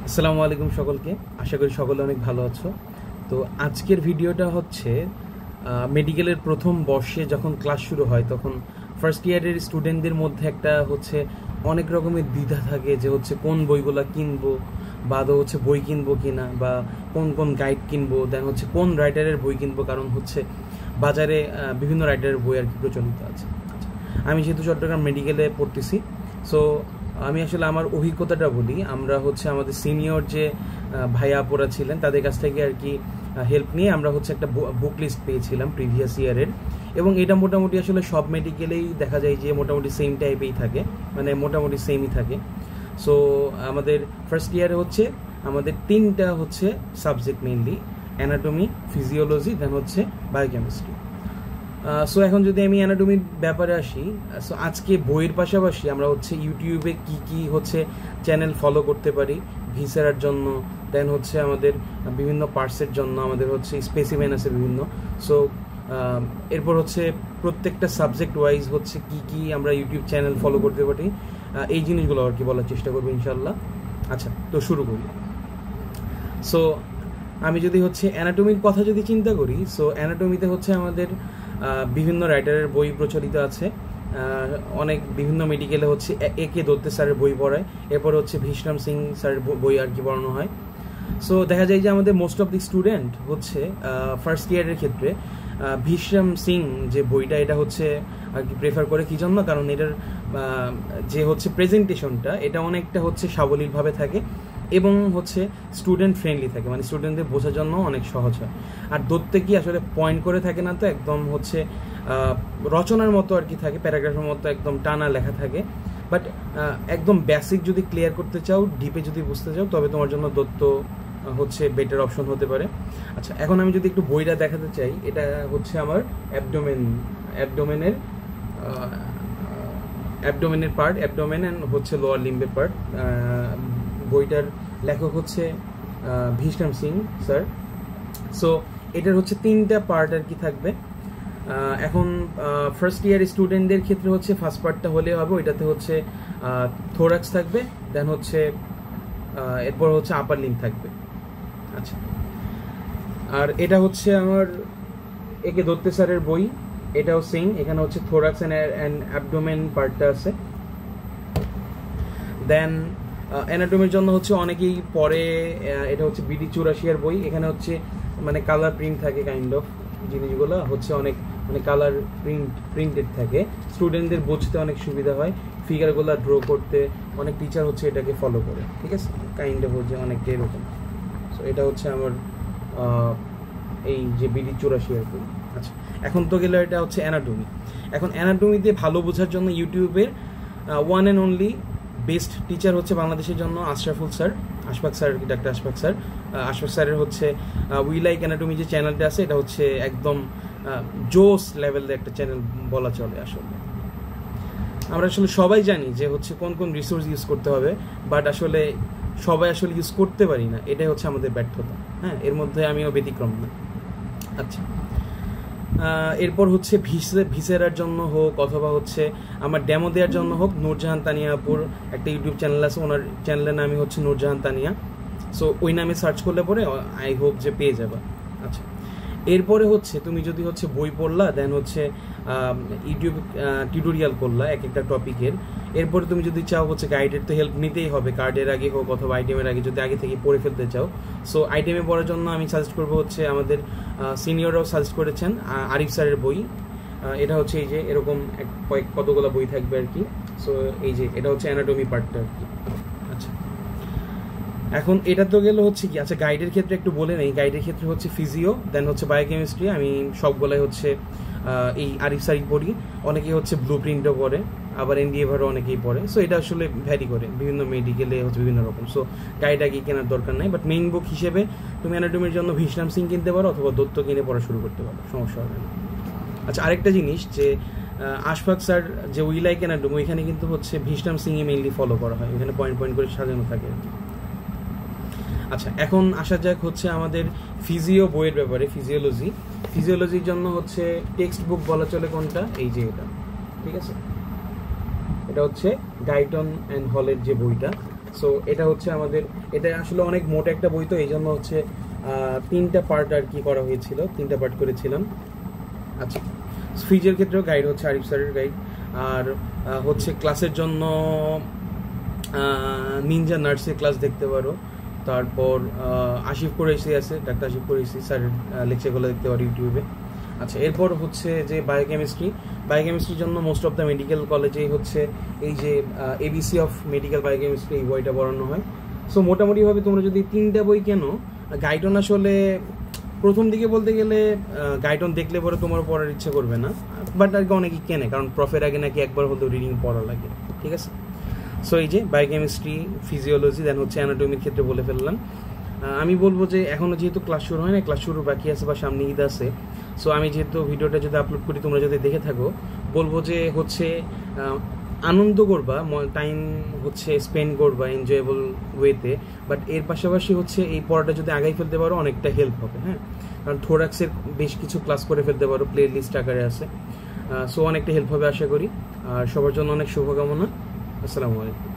আসসালামু আলাইকুম সকলকে। আশা করি সকলে অনেক ভালো আছো। তো আজকের ভিডিওটা হচ্ছে মেডিকেলের প্রথম বর্ষে যখন ক্লাস শুরু হয় তখন ফার্স্ট ইয়ারের স্টুডেন্টদের মধ্যে একটা হচ্ছে অনেক রকমের দ্বিধা থাকে যে হচ্ছে কোন বইগুলো কিনবো বা আদৌ হচ্ছে বই কিনবো কিনা বা কোন কোন গাইড কিনবো, দেন হচ্ছে কোন রাইটারের বই কিনবো, কারণ হচ্ছে বাজারে বিভিন্ন রাইটারের বই আর কি প্রচলিত আছে। আমি যেহেতু চট্টগ্রাম মেডিকেলে পড়তেছি, সো আমি আসলে আমার অভিজ্ঞতাটা বলি। আমরা হচ্ছে আমাদের সিনিয়র যে ভাইয়া আপুরা ছিলেন তাদের কাছ থেকে আর কি হেল্প নিয়ে আমরা হচ্ছে একটা বুক লিস্ট পেয়েছিলাম প্রিভিয়াস ইয়ারের, এবং এটা মোটামুটি আসলে সব মেডিকেলেই দেখা যায় যে মোটামুটি সেম টাইপেই থাকে, মানে মোটামুটি সেমই থাকে। সো আমাদের ফার্স্ট ইয়ারে হচ্ছে আমাদের তিনটা হচ্ছে সাবজেক্ট, মেইনলি অ্যানাটমি, ফিজিওলজি, দেন হচ্ছে বায়োকেমিস্ট্রি। সো এখন যদি আমি অ্যানাটমির ব্যাপারে আসি, সো আজকে বইয়ের পাশাপাশি আমরা হচ্ছে ইউটিউবে কি হচ্ছে চ্যানেল ফলো করতে পারি ভিসেরার জন্য, দেন হচ্ছে আমাদের বিভিন্ন পার্টসের জন্য আমাদের হচ্ছে স্পেসিমেন আছে বিভিন্ন। সো এরপর হচ্ছে প্রত্যেকটা সাবজেক্ট ওয়াইজ হচ্ছে কি আমরা ইউটিউব চ্যানেল ফলো করতে পারি, এই জিনিসগুলো আর কি বলার চেষ্টা করবো ইনশাল্লাহ। আচ্ছা, তো শুরু করি। সো আমি যদি হচ্ছে অ্যানাটমির কথা যদি চিন্তা করি, সো অ্যানাটমিতে হচ্ছে আমাদের বিভিন্ন রাইটারের বই প্রচলিত আছে। অনেক বিভিন্ন মেডিকেলে হচ্ছে একে দত্তে স্যারের বই পড়ায়, এরপর হচ্ছে ভীষরাম সিং স্যারের বই আর কি পড়ানো হয়। সো দেখা যায় যে আমাদের মোস্ট অফ দি স্টুডেন্ট হচ্ছে ফার্স্ট ইয়ারের ক্ষেত্রে ভীষরাম সিং যে বইটা এটা হচ্ছে আর কি প্রেফার করে। কি জন্য? কারণ এটার যে হচ্ছে প্রেজেন্টেশনটা এটা অনেকটা হচ্ছে সাবলীলভাবে থাকে এবং হচ্ছে স্টুডেন্ট ফ্রেন্ডলি থাকে, মানে স্টুডেন্টদের বোঝার জন্য অনেক সহজ হয়। আর দত্তে কি আসলে পয়েন্ট করে থাকে না, তো একদম হচ্ছে রচনার মতো আর কি থাকে, প্যারাগ্রাফের মতো একদম টানা লেখা থাকে। বাট একদম বেসিক যদি ক্লিয়ার করতে চাও, ডিপে যদি বুঝতে চাও, তবে তোমার জন্য দত্ত হচ্ছে বেটার অপশন হতে পারে। আচ্ছা, এখন আমি যদি একটু বইটা দেখাতে চাই, এটা হচ্ছে আমার অ্যাবডোমেনের পার্ট, অ্যাবডোমেন অ্যান্ড হচ্ছে লোয়ার লিম্বের পার্ট। বইটার লেখক হচ্ছে ভীষরাম সিং স্যার। সো এটার হচ্ছে তিনটা পার্ট আর কি থাকবে। এখন ফার্স্ট ইয়ার স্টুডেন্টদের ক্ষেত্রে হচ্ছে ফার্স্ট পার্টটা হলে হবে, ওইটাতে হচ্ছে থোরাক্স থাকবে, দেন হচ্ছে এরপর হচ্ছে আপার লিম্ব থাকবে। আচ্ছা, আর এটা হচ্ছে আমার একে দত্তে স্যারের বই, এটাও সেম। এখানে হচ্ছে থোরাক্স অ্যান্ড অ্যাবডোমেন পার্টটা আছে। দেন অ্যানাটমির জন্য হচ্ছে অনেকেই পরে, এটা হচ্ছে বিডি 84 বই। এখানে হচ্ছে মানে কালার প্রিন্ট থাকে, কাইন্ড অফ জিনিসগুলো হচ্ছে অনেক মানে কালার প্রিন্টেড থাকে, স্টুডেন্টদের বুঝতে অনেক সুবিধা হয়, ফিগারগুলো ড্র করতে অনেক টিচার হচ্ছে এটাকে ফলো করে। ঠিক আছে, কাইন্ড অফ হচ্ছে অনেকটা এরকম। সো এটা হচ্ছে আমার এই যে বিডি 84 বই। আচ্ছা, এখন তো গেলে এটা হচ্ছে অ্যানাটমি। এখন অ্যানাটমিতে ভালো বোঝার জন্য ইউটিউবের one and only best teacher হচ্ছে বাংলাদেশের জন্য Ashraful sir, Ashfaq sir, doctor Ashfaq sir. Ashfaq স্যারের হচ্ছে উই লাইক অ্যানাটমি যে চ্যানেলটা আছে, এটা হচ্ছে একদম জোস লেভেলের একটা চ্যানেল বলা চলে। আসলে আমরা আসলে সবাই জানি যে হচ্ছে কোন কোন রিসোর্স ইউজ করতে হবে, বাট আসলে সবাই আসলে ইউজ করতে পারি না, এটাই হচ্ছে আমাদের ব্যর্থতা। হ্যাঁ, এর মধ্যে আমিও ব্যতিক্রম না। আচ্ছা, এরপর হচ্ছে ভিসেরার জন্য হোক অথবা হচ্ছে আমার ডেমো দেওয়ার জন্য হোক, নূরজাহান তানিয়াপুর একটা ইউটিউব চ্যানেল আছে, ওনার চ্যানেলের নামই হচ্ছে নূরজাহান তানিয়া। সো ওই নামে সার্চ করলে পরে আই হোপ যে পেয়ে যাবা। আচ্ছা, এরপরে হচ্ছে তুমি যদি হচ্ছে বই পড়লা, দেন হচ্ছে ইউটিউব টিউটোরিয়াল করলা এক একটা টপিকের, এরপরে তুমি যদি চাও হচ্ছে গাইডের তো হেল্প নিতেই হবে, কার্ডের আগে হোক অথবা আইটেমের আগে, যদি আগে থেকে পড়ে ফেলতে চাও। সো আইটেমে পড়ার জন্য আমি সাজেস্ট করবো হচ্ছে আমাদের সিনিয়ররাও সাজেস্ট করেছেন আরিফ স্যারের বই। এটা হচ্ছে এই যে এরকম কতগুলো বই থাকবে আর কি। সো এই যে এটা হচ্ছে অ্যানাটমি পার্টটা আর কি। আচ্ছা, এখন এটা তো গেল হচ্ছে কি। আচ্ছা, গাইডের ক্ষেত্রে একটু বলে নেই। গাইডের ক্ষেত্রে হচ্ছে ফিজিও, দেন হচ্ছে বায়োকেমিস্ট্রি। আমি সবগুলাই হচ্ছে এই আরিফ স্যারই পড়ি। অনেকেই হচ্ছে ব্লু প্রিন্টও পড়ে, আবার এনডিএভারও অনেকেই পড়ে। সো এটা আসলে ভ্যারি করে, বিভিন্ন মেডিকেলে হচ্ছে বিভিন্ন রকম। সো গাইড আগে কেনার দরকার নাই, বাট মেইন বুক হিসেবে তুমি অ্যানাটমির জন্য ভীষরাম সিং কিনতে পারো অথবা দত্ত কিনে পড়া শুরু করতে পারো, সমস্যা হবে না। আচ্ছা, আরেকটা জিনিস যে আশফাক স্যার যে উই লাইক অ্যানাটমি, ওইখানে কিন্তু হচ্ছে ভীষরাম সিংই মেইনলি ফলো করা হয়, এখানে পয়েন্ট পয়েন্ট করে সাজানো থাকে আর কি। আচ্ছা, এখন আসা যাক হচ্ছে আমাদের ফিজিও বইয়ের ব্যাপারে। ফিজিওলজির জন্য হচ্ছে টেক্সট বুক বলা চলে কোনটা, এই যে এটা। ঠিক আছে, এটা হচ্ছে গাইটন অ্যান্ড হলের যে বইটা। সো এটা হচ্ছে আমাদের, এটা আসলে অনেক মোটা একটা বই, তো এই জন্য হচ্ছে 3টা পার্ট আর কি করা হয়েছিল, 3টা পার্ট করেছিলাম। আচ্ছা, ফিজের ক্ষেত্রেও গাইড হচ্ছে আরিফ স্যারের গাইড। আর হচ্ছে ক্লাসের জন্য নিনজা নার্সের ক্লাস দেখতে পারো। তারপর আশিফ কুরাইশি আছে, ডাক্তার আশিফ কুরাইশি স্যারের লেকচারগুলো দেখতে পারো ইউটিউবে। আচ্ছা, এরপর হচ্ছে যে বায়োকেমিস্ট্রির জন্য মোস্ট অফ দ্য মেডিকেল কলেজেই হচ্ছে এই যে এবিসি অফ মেডিকেল বায়োকেমিস্ট্রি এই বইটা পড়ানো হয়। সো মোটামুটিভাবে তোমরা যদি 3টা বই কেনো, গাইডন আসলে প্রথম দিকে বলতে গেলে গাইডন দেখলে পরে তোমার পড়ার ইচ্ছে করবে না, বাট আর কি অনেকেই কেনে, কারণ প্রফের আগে নাকি একবার হলেও রিডিং পড়া লাগে, ঠিক আছে। সো এই যে বায়োকেমিস্ট্রি, ফিজিওলজি, দেন হচ্ছে অ্যানাটমির ক্ষেত্রে বলে ফেললাম। আমি বলবো যে এখনও যেহেতু ক্লাস শুরু হয় না, ক্লাস শুরু বাকি আছে বা সামনে ঈদ আছে, সো আমি যেহেতু ভিডিওটা যদি আপলোড করি তোমরা যদি দেখে থাকো, বলবো যে হচ্ছে আনন্দ করবা, টাইম হচ্ছে স্পেন্ড করবা এনজয়েবল ওয়েতে, বাট এর পাশাপাশি হচ্ছে এই পড়াটা যদি আগাই ফেলতে পারো অনেকটা হেল্প হবে, হ্যাঁ। কারণ থোরাক্সের বেশ কিছু ক্লাস করে ফেলতে পারো, প্লে লিস্ট আকারে আছে। সো অনেকটা হেল্প হবে আশা করি। আর সবার জন্য অনেক শুভকামনা। আসসালামু আলাইকুম।